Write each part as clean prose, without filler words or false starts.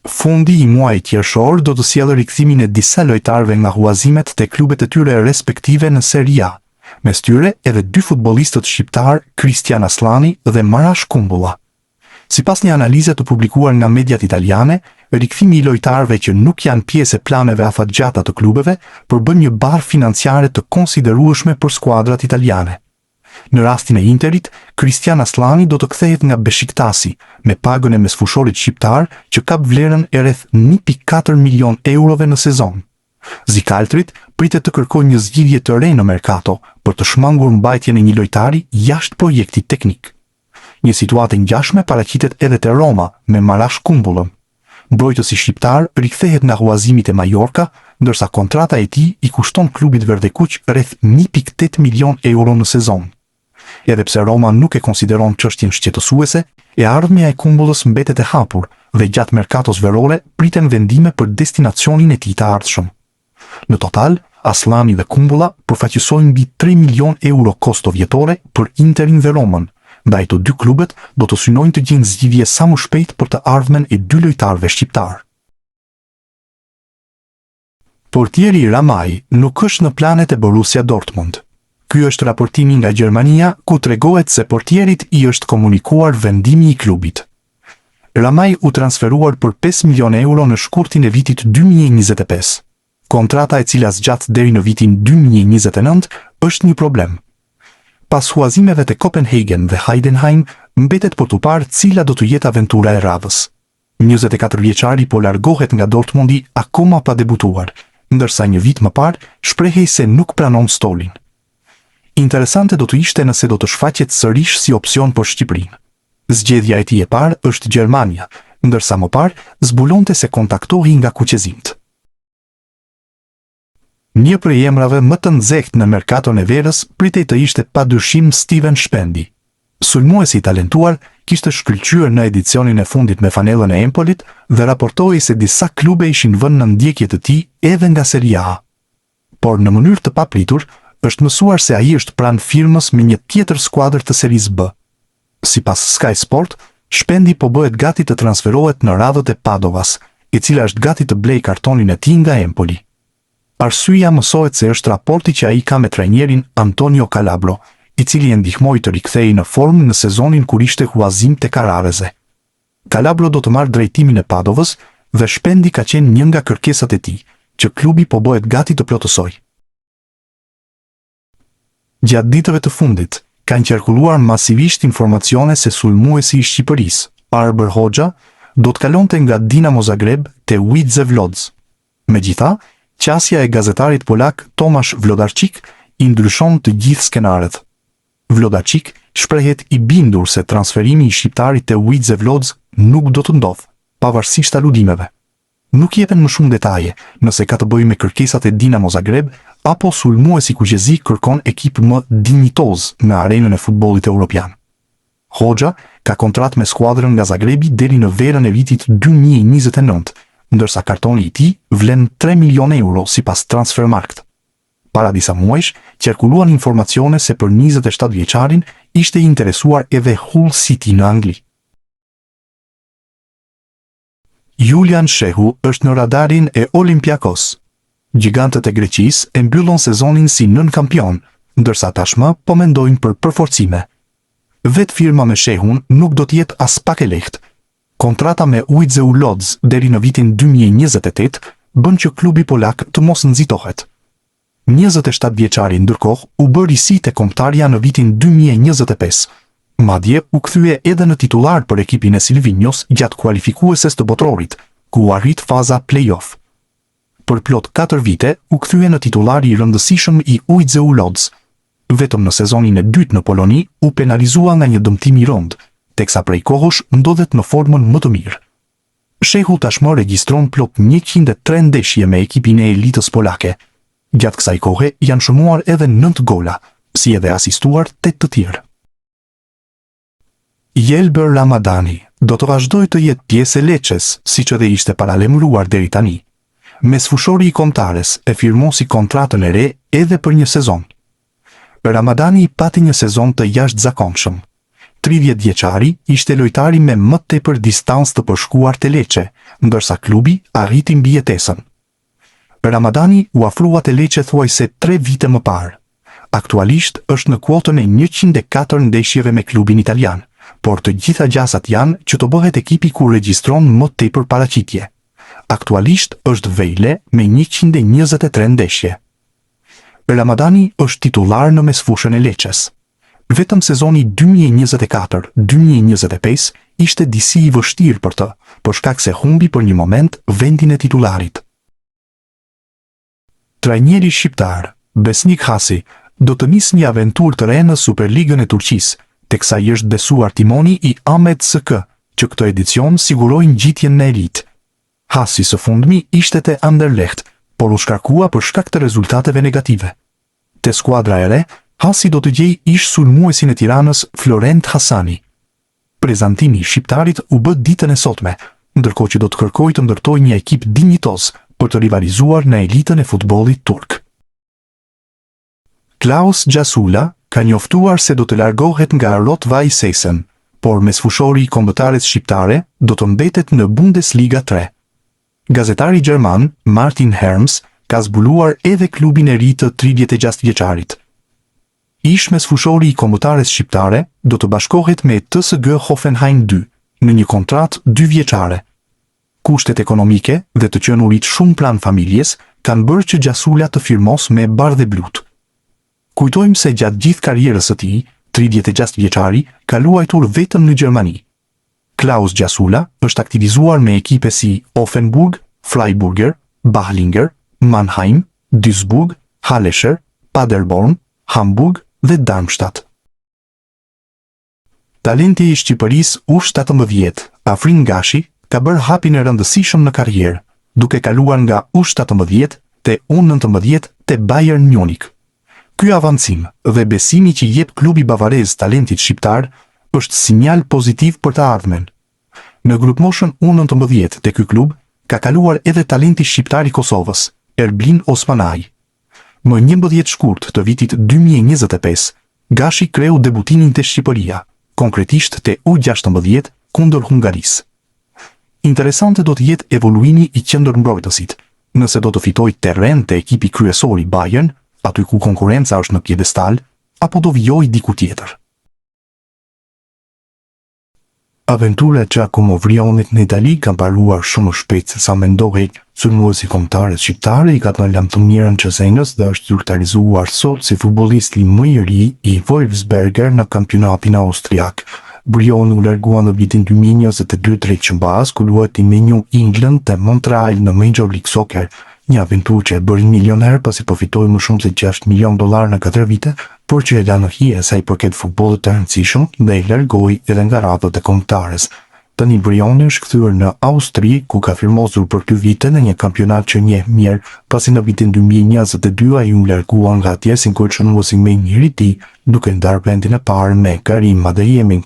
Fundi i muajit qershor do të sjellë rikthimin e disa lojtarëve nga huazimet te klubet e tyre respektive në Serie A, mes tyre edhe dy futbollistët shqiptar, Kristian Aslani dhe Marash Kumbulla. Sipas një analize të publikuar nga mediat italiane, rikthimi i lojtarëve që nuk janë pjesë e planeve afatgjata të klubeve përbën një barë financiare të konsiderueshme për skuadrat italiane. Në rastin e Interit, Kristian Aslani do të kthehet nga Beshiktasi me pagën e mesfushorit shqiptar që ka vlerën e rreth 1.4 milion eurove në sezon. Zikaltrit pritet të kërkojë një zgjidhje të re në merkato për të shmangur mbajtjen e një lojtari jashtë projektit teknik. Një situatë ngjashme paraqitet edhe te Roma me Marash Kumbullën. Mbrojtësi shqiptar rikthehet nga huazimit e Mallorca, ndërsa kontrata e tij i kushton klubit verdekuq rreth 1.8 milion euro në sezon. Edhe pse Roma nuk e konsideron çështjen shqetësuese, e ardhmja e Kumbullës mbetet e hapur dhe gjatë merkatos verore priten vendime për destinacionin e tij të ardhshëm. Në total, Aslani dhe Kumbulla përfaqësojnë mbi 3 milion euro kosto vjetore për Interin dhe Romën. Ndaj të dy klubet do të synojnë të gjejnë zgjidhje sa më shpejt për të ardhmen e dy lojtarëve shqiptar. Portieri Ramaj nuk është në planet e Borussia Dortmund. Ky është raportimi nga Gjermania, ku tregohet se portierit i është komunikuar vendimi i klubit. Ramaj u transferuar për 5 milion euro në shkurtin e vitit 2025. Kontrata e cila zgjat deri në vitin 2029 është një problem. Pas huazimeve te Copenhagen dhe Heidenheim, mbetet për të parë cila do të jetë aventura e radhës. 24 vjeçari po largohet nga Dortmundi akoma pa debutuar, ndërsa një vit më parë shprehej se nuk pranon stolin. Interesante do të ishte nëse do të shfaqet sërish si opsion për Shqipërinë. Zgjedhja e tij e parë është Gjermania, ndërsa më parë zbulonte se kontaktohej nga kuqezimt. Një prej emrave më të nxehtë në merkaton e verës pritej të ishte padyshim Steven Shpendi. Sulmuesi i talentuar kishte shkëlqyer në edicionin e fundit me fanellën e Empolit dhe raportoi se disa klube ishin vënë në ndjekje të tij edhe nga Serie A. Por në mënyrë të papritur, është mësuar se ai është pranë firmës me një tjetër skuadër të Serisë B. Sipas Sky Sport, Shpendi po bëhet gati të transferohet në radhët e Padovas, e cila është gati të blejë kartonin e tij nga Empoli. Arsyeja mësohet se është raporti që ai ka me trajnerin Antonio Calabro, i cili e ndihmoi të rikthehej në formë në sezonin kur ishte huazim te Carrarese. Calabro do të marrë drejtimin e Padovës dhe Shpendi ka qenë një nga kërkesat e tij, që klubi po bëhet gati të plotësojë. Gjatë ditëve të fundit, kanë qarkulluar masivisht informacione se sulmuesi i Shqipërisë, Arber Hoxha, do të kalonte nga Dinamo Zagreb te Widzew Łódź. Megjithatë, qasja e gazetarit polak Tomasz Wlodarczyk i ndryshon të gjithë skenaret. Wlodarczyk shprehet i bindur se transferimi i shqiptarit te Widzew Łódź nuk do të ndodhë, pavarësisht aludimeve. Nuk jepen më shumë detaje nëse ka të bëjë me kërkesat e Dinamo Zagreb apo sulmuesi kuqezi kërkon ekip më dinjitoz në arenën e futbollit evropian. Hoxha ka kontratë me skuadrën nga Zagrebi deri në verën e vitit 2029, ndërsa kartoni i tij vlen 3 milion euro sipas Transfermarkt. Para disa muajsh, qarkulluan informacione se për 27 vjeçarin ishte interesuar edhe Hull City në Angli. Julian Shehu është në radarin e Olympiakos. Gjigantët e Greqisë e mbyllon sezonin si nën kampion, ndërsa tashmë po mendojnë për përforcime. Vetë firma me Shehun nuk do të jetë as pak e lehtë. Kontrata me Widzew Łódź deri në vitin 2028 bën që klubi polak të mos nxitohet. 27 vjeçari ndërkohë u bë risi te kombëtarja në vitin 2025. Madje u kthye edhe në titullar për ekipin e Silvinios gjatë kualifikueses të botrorit, ku u arrit faza play-off. Për plot 4 vite u kthye në titullar i rëndësishëm i Widzew Łódź. Vetëm në sezonin e dytë në Poloni u penalizua nga një dëmtim i rënd, teksa prej kohësh ndodhet në formën më të mirë. Shehu tashmë regjistron plot 103 ndeshje me ekipin e elitës polake. Gjatë kësaj kohe janë shënuar edhe 9 gola, si edhe asistuar 8 të tjerë. Jelber Ramadani do të vazhdojë të jetë pjesë e Lecces, siç edhe ishte paralajmëruar deri tani. Mesfushori i kombëtares e firmosi kontratën e re edhe për një sezon. Ramadani pati një sezon të jashtëzakonshëm. 30 vjeçari ishte lojtari me më tepër distancë të përshkuar te Lecce, ndërsa klubi arriti mbijetesën. Ramadani u afrua te Lecce thuajse 3 vite më parë. Aktualisht është në kuotën e 104 ndeshjeve me klubin italian, por të gjitha gjasat janë që të bëhet ekipi ku regjistron më tepër paraqitje. Aktualisht është Vejle me 123 ndeshje. Ramadani është titullar në mesfushën e Lecces. Vetëm sezoni 2024-2025 ishte disi i vështirë për të, për shkak se humbi për një moment vendin e titularit. Trajneri shqiptar, Besnik Hasi, do të nisë një aventurë të re në Superligën e Turqisë, teksa i është besuar timoni i Ahmet SK, që këtë edicion sigurojnë ngjitjen në elitë. Hasi së fundmi ishte te Anderlecht, por u shkarkua për shkak të rezultateve negative. Te skuadra e re, Hasi do të gjej ish sulmuesin e Tiranës Florent Hasani. Prezantimi i shqiptarit u bë ditën e sotme, ndërkohë që do të kërkojë të ndërtojë një ekip dinjitoz për të rivalizuar në elitën e futbollit turk. Klaus Gjasula ka njoftuar se do të largohet nga Rot-Weiss Essen, por mesfushori i kombëtares shqiptare do të mbetet në Bundesliga 3. Gazetari gjerman Martin Herms ka zbuluar edhe klubin e ri të 36 vjeçarit. Ish mesfushori i kombëtares shqiptare do të bashkohet me TSG Hoffenheim 2 në një kontratë 2 vjeçare. Kushtet ekonomike dhe të qenurit shumë plan familjes kanë bërë që Gjasula të firmos me Bardhe Blut. Kujtojmë se gjatë gjithë karrierës së tij, 36 vjeçari ka luajtur vetëm në Gjermani. Klaus Gjasula është aktivizuar me ekipe si Offenburg, Freiburger, Bahlinger, Mannheim, Duisburg, Hallescher, Paderborn, Hamburg dhe Darmstadt. Talenti i Shqipërisë U17, Afrin Gashi, ka bërë hapin e rëndësishëm në karrierë, duke kaluar nga U17 te U19 te Bayern Munich. Ky avancim dhe besimi që jep klubi bavarez talentit shqiptar është sinjal pozitiv për të ardhmen. Në grupmoshën U19 te ky klub ka kaluar edhe talenti shqiptar i Kosovës, Erblin Osmanaj. Më 11 shkurt të vitit 2025, Gashi kreu debutimin te Shqipëria, konkretisht te U16 kundër Hungarisë. Interesante do të jetë evoluimi i qendërmbrojtësit, nëse do të fitojë terren te ekipi kryesor i Bayern, aty ku konkurenca është në pjedestal, apo do vijojë diku tjetër. Aventura e Giacomo Vrionit në Itali ka mbaruar shumë shpejt se sa mendohej. Sulmuesi kombëtarës shqiptare i ka dhënë lajm të mirën Cesenios dhe është zyrtarizuar sot si futbollisti më i ri i Wolfsberger në kampionatin austriak. Brioni u largua në vitin 2022 drejt Qëmbas, ku luajti me New England dhe Montreal në Major League Soccer, një aventurë që e bëri milioner pasi përfitoi më shumë se $6 milion në 4 vite, por që e la në hije sa i përket futbollit të rëndësishëm dhe i largoi edhe nga radhët e kombëtares. Tani Brioni është kthyer në Austri, ku ka firmosur për 2 vite në një kampionat që njeh mirë, pasi në vitin 2022 ai u largua nga atje si koçënuesi më i mirë i tij, duke ndarë vendin e parë me Karim Adeyemi.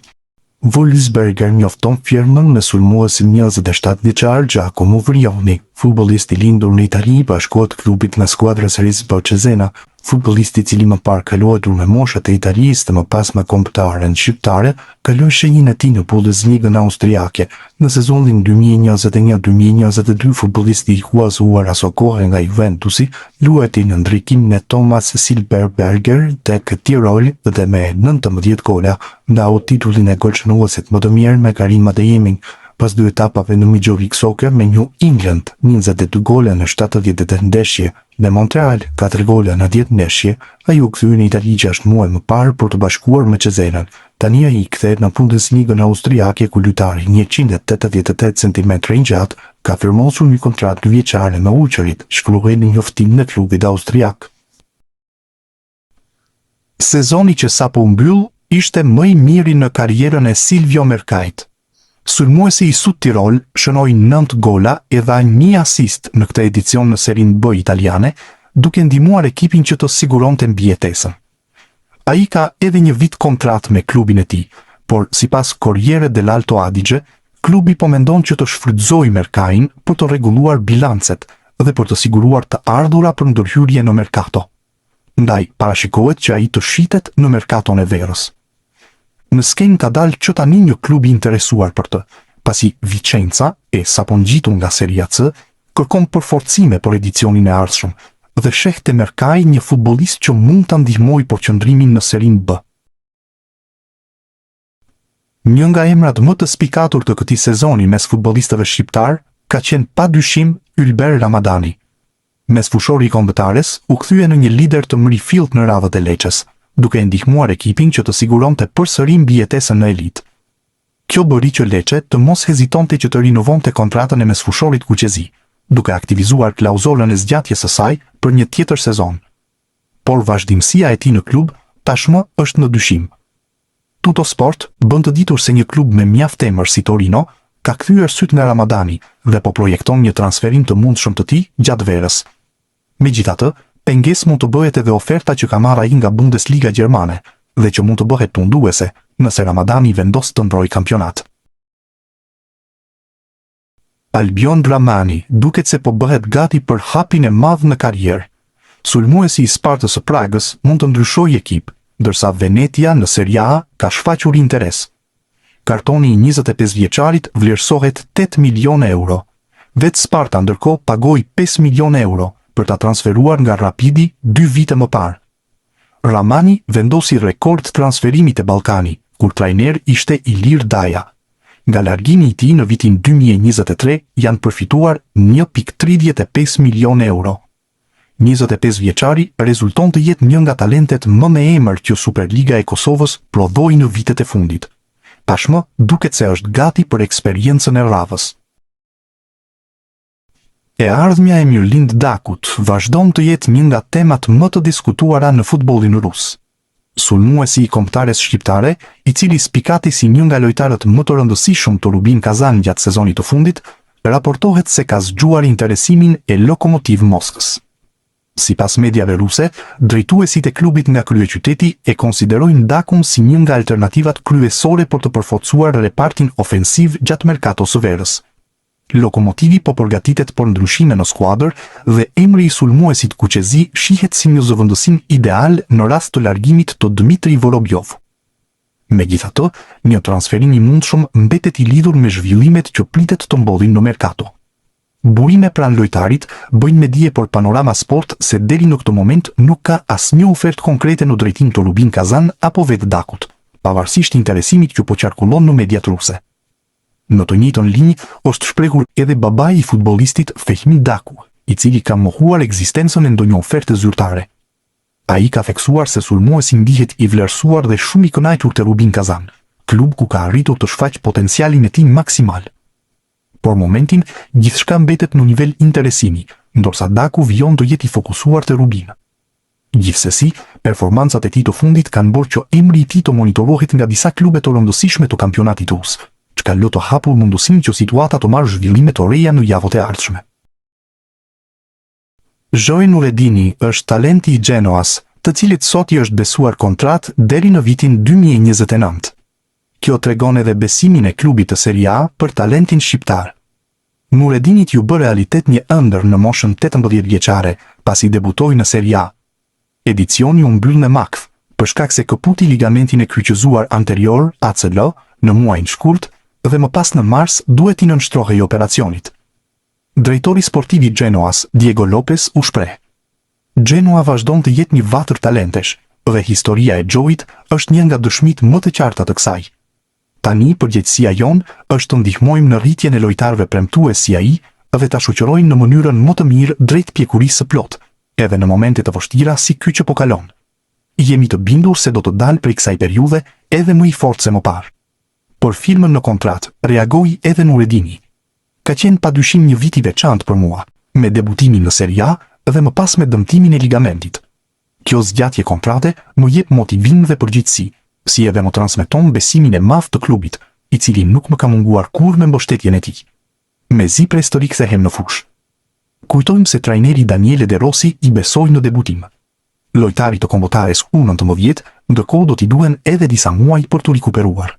Wolfsberger njofton firmën me sulmuesin 27 vjeçar Giacomo Vrioni. Futbollisti i lindur në Itali bashkohet klubit nga skuadra Serie Cesena, futbollisti i cili më parë ka luajtur me moshat e Italisë dhe më pas me kombëtaren shqiptare, kaloi shenjën e tij në Bundesligën austriake. Në sezonin 2021-2022 futbollisti i huazuar aso kohë nga Juventusi luajti në ndrikimin e Thomas Silberberger tek Tirol dhe me 19 gola ndau titullin e golçënuesit më të mirë me Karim Adeyemi. Pas 2 etapave në Major League Soccer me New England, 22 gola në 78 ndeshje, dhe Montreal 4 gola në 10 ndeshje, ai u kthye në Itali 6 muaj më parë për të bashkuar me Cesenën. Tani ai kthehet në Bundesligën austriake ku lojtari 188 cm i gjatë ka firmosur një kontratë 2 vjeçare me Uçerit, shkruaj në njoftimin e klubit austriak. Sezoni që sapo u mbyll ishte më i miri në karrierën e Silvio Mercait. Sulmuesi i Sud Tirol shënoi 9 gola e dha 1 asist në këtë edicion në Serie B italiane, duke ndihmuar ekipin që të siguronte mbijetesën. Ai ka edhe një vit kontratë me klubin e tij, por sipas Corriere dell'Alto Adige, klubi po mendon që të shfrytëzojë Mercain për të rregulluar bilancet dhe për të siguruar të ardhura për ndërhyrje në merkato. Ndaj parashikohet që ai të shitet në merkaton e verës. Në skenë ka dalë që tani një klub i interesuar për të, pasi Vicenza, sapo ngjitur nga Seria C, kërkon përforcime për edicionin e ardhshëm dhe sheh te Mercai një futbollist që mund ta ndihmojë për qëndrimin në Serin B. Një nga emrat më të spikatur të këtij sezoni mes futbollistëve shqiptar ka qenë padyshim Ylber Ramadani. Mesfushori i kombëtares u kthye në një lider të mrifillt në radhët e Leçës, duke ndihmuar ekipin që të siguronte përsëri mbijetesën në elitë. Kjo bëri që Lecce të mos hezitonte që të rinovonte kontratën e mesfushorit kuqezi, duke aktivizuar klauzolën e zgjatjes së saj për një tjetër sezon. Por vazhdimësia e tij në klub tashmë është në dyshim. Tuttosport bën të ditur se një klub me mjaft emër si Torino ka kthyer syt nga Ramadani dhe po projekton një transferim të mundshëm të tij gjatë verës. Megjithatë, pengesë mund të bëhet edhe oferta që ka marrë ai nga Bundesliga gjermane dhe që mund të bëhet tunduese nëse Ramadani vendos të ndrojë kampionat. Albion Dramani duket se po bëhet gati për hapin e madh në karrierë. Sulmuesi i Spartës së Pragës mund të ndryshojë ekip, ndërsa Venetia në Serie A ka shfaqur interes. Kartoni i 25 vjeçarit vlerësohet 8 milionë euro. Vetë Sparta ndërkohë pagoi 5 milionë euro për ta transferuar nga Rapidi 2 vite më parë. Ramani vendosi rekord transferimi te Ballkani, kur trajner ishte Ilir Daja. Nga largimi i tij në vitin 2023 janë përfituar 1.35 milionë euro. 25 vjeçari rezulton të jetë një nga talentet më me emër që Superliga e Kosovës prodhoi në vitet e fundit. Tashmë duket se është gati për eksperiencën e radhës. E ardhmja e Mirlind Dakut vazhdon të jetë një nga temat më të diskutuara në futbollin rus. Sulmuesi i kombëtares shqiptare, i cili spikati si një nga lojtarët më të rëndësishëm të Rubin Kazan gjatë sezonit të fundit, raportohet se ka zgjuar interesimin e Lokomotiv Moskës. Sipas mediave ruse, drejtuesit e klubit nga kryeqyteti e konsiderojnë Dakun si një nga alternativat kryesore për të përforcuar repartin ofensiv gjatë merkatos së verës. Lokomotivi po përgatitet për ndryshime në skuadër dhe emri i sulmuesit kuqezi shihet si një zëvendësim ideal në rast të largimit të Dmitri Vorobjov. Megjithatë, një transferim i mundshëm mbetet i lidhur me zhvillimet që pritet të mbodhin në merkato. Burime pranë lojtarit bëjnë me dije për Panorama Sport se deri në këtë moment nuk ka asnjë ofertë konkrete në drejtim të Rubin Kazan apo vetë Dakut, pavarësisht interesimit që po qarkullon në mediat ruse. Në të njëjtën linjë është shprehur edhe babai i futbollistit Fehmi Daku, i cili ka mohuar ekzistencën e ndonjë oferte zyrtare. Ai ka theksuar se sulmuesi ndihet i vlerësuar dhe shumë i kënaqur te Rubin Kazan, klub ku ka arritur të shfaq potencialin e tij maksimal. Por momentin, gjithçka mbetet në nivel interesimi, ndërsa Daku vijon të jetë i fokusuar te Rubin. Gjithsesi, performancat e tij të fundit kanë bërë që emri i tij të monitorohet nga disa klube të rëndësishme të kampionatit rus, çka lë të hapur mundësinë që situata të marrë zhvillime të reja në javët e ardhshme. Joe Nuredini është talenti i Genoas, të cilit sot i është besuar kontratë deri në vitin 2029. Kjo tregon edhe besimin e klubit të Serie A për talentin shqiptar. Nuredinit ju bë realitet një ëndër në moshën 18 vjeçare, pasi debutoi në Serie A. Edicioni u mbyll me makth, për shkak se këputi ligamentin e kryqëzuar anterior, ACL, në muajin shkurt, dhe më pas në mars duhet i nënshtrohej operacionit. Drejtori sportiv i Genoas, Diego Lopez, u shpreh: Genoa vazhdon të jetë një vatër talentesh, dhe historia e Joeit është një nga dëshmitë më të qarta të kësaj. Tani përgjegjësia jon është të ndihmojmë në rritjen e lojtarëve premtues si ai dhe ta shoqërojmë në mënyrën më të mirë drejt pjekurisë së plot, edhe në momente të vështira si ky që po kalon. Jemi të bindur se do të dalë prej kësaj periudhe edhe më i fortë se më parë. Por filmën në kontratë reagoi edhe Nuredini. Ka qenë padyshim një vit i veçantë për mua, me debutimin në Serie A dhe më pas me dëmtimin e ligamentit. Kjo zgjatje kontrate më jep motivim dhe përgjegjësi, si edhe më transmeton besimin e madh të klubit, i cili nuk më ka munguar kurrë me mbështetjen e tij. Mezi pres të rikthehem në fushë. Kujtojmë se trajneri Daniele De Rossi i besoi në debutim. Lojtarit të kombëtares U19, ndërkohë do t'i duhen edhe disa muaj për t'u rikuperuar.